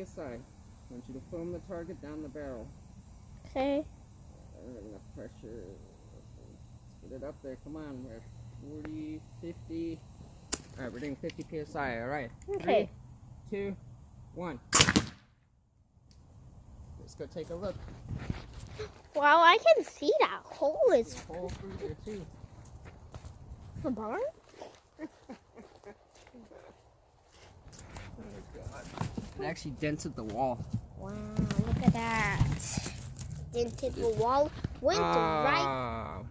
psi. I want you to foam the target down the barrel. Okay. Enough pressure. Let's get it up there. Come on. We're at 40, 50. Alright, we're doing 50 psi. Alright. Okay. 3, 2, 1. Let's go take a look. Wow, I can see that hole is There's a hole through there too. the barn. Oh God. It actually dented the wall. Wow, look at that. Dented the wall. Went right